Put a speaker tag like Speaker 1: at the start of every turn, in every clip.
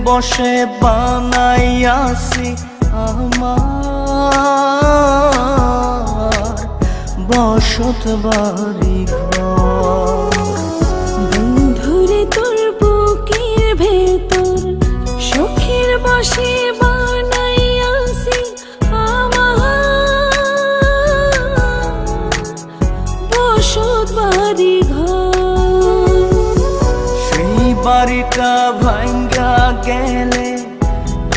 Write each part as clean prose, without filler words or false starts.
Speaker 1: বসে বানাইয়াছি আমার বসত বাড়ি ঘর।
Speaker 2: বন্ধুরে তোর বুকের ভেতর সুখের বসে বানাইয়াছি আমার বসত বাড়ি ঘর।
Speaker 1: সেই বাড়িটা ভাঙ্গা গেলে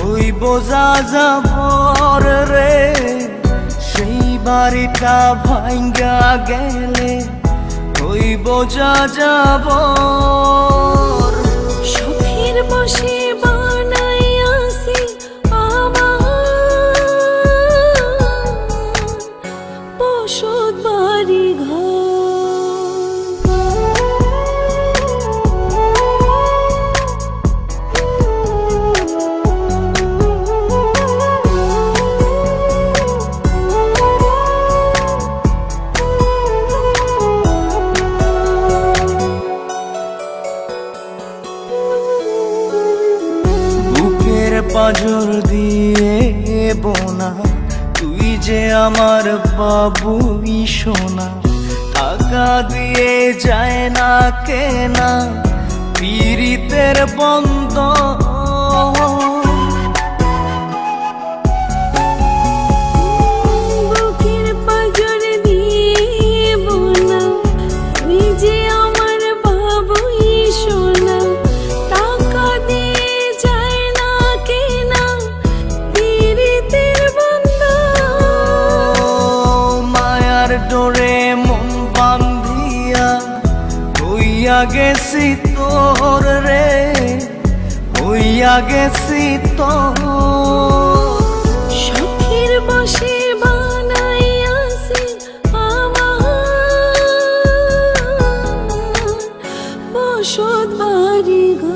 Speaker 1: ওই বোঝা যাবর রে, সেই বাড়িটা ভাঙ্গা গেলে ওই বোঝা যাবর।
Speaker 2: সুখের বসে বানাইয়াছি আমার বসত বাড়ি ঘর।
Speaker 1: পাঁজর দিয়ে বোনা তুই যে আমার বাবুই সোনা, টাকা দিয়ে যায় না কেনা পীড়িতের বন্ধ।
Speaker 2: বুকের পাঁজর দিয়ে বোনা তুই যে আমার বাবুই সোনা, টাকা দিয়ে যায় না কেনা পীড়িতের বন্ধন।
Speaker 1: মায়ার ডোরে মন বান্ধিয়া হইয়া গেছি তোর রে, হইয়া গেছি তোর।
Speaker 2: সুখের বসে বানাইয়াছি আমার বসত বাড়ি ঘর।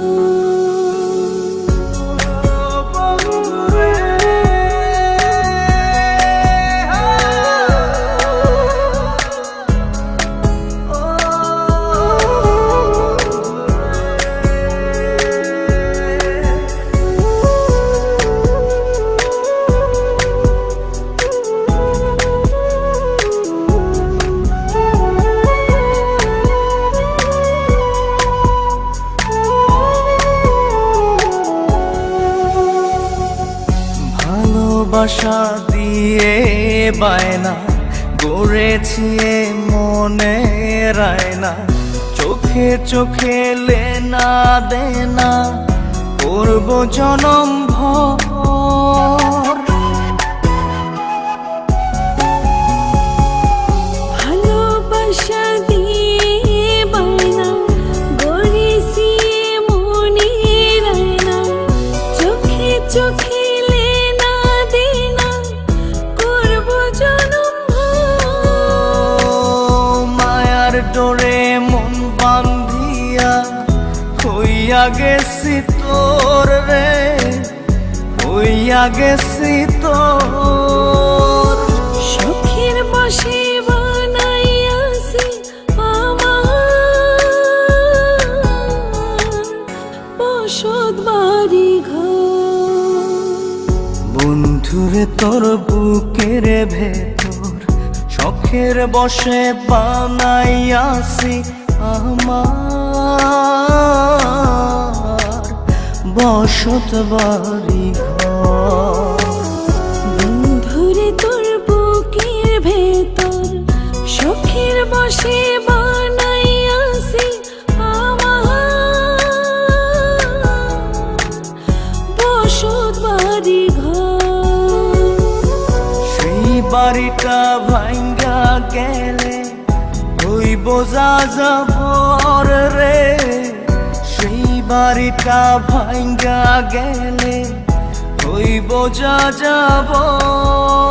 Speaker 1: ভালোবাসা দিয়ে বায়না গড়েছি মনে রায়না, চোখে চোখে লেনা দেনা করব জনম ভর।
Speaker 2: ভালোবাসা দিয়ে বায়না গড়েছি মনে রায়না, চোখে চোখে লেনা দেনা করব জনম ভর।
Speaker 1: মায়ার ডোরে মন বান্ধিয়া হইয়া গেছি তোর রে, হইয়া গেছি তোর।
Speaker 2: সুখের বসে বানাইয়াছি আমার বসত বাড়ি ঘর।
Speaker 1: বন্ধুরে তোর বুকের ভেতর শখের বসে বানাইয়াছি আমার বসত বাড়ি ঘর।
Speaker 2: বন্ধুরে তোর বুকের ভেতর সুখের বসে বানাইয়াছি আমার বসত বাড়ি ঘর।
Speaker 1: সেই বাড়িটা ভাঙ্গা গেলে ওই বোঝা যাবর রে, সেই বাড়িটা ভাঙ্গা গেলে ওই বোঝা যাবর।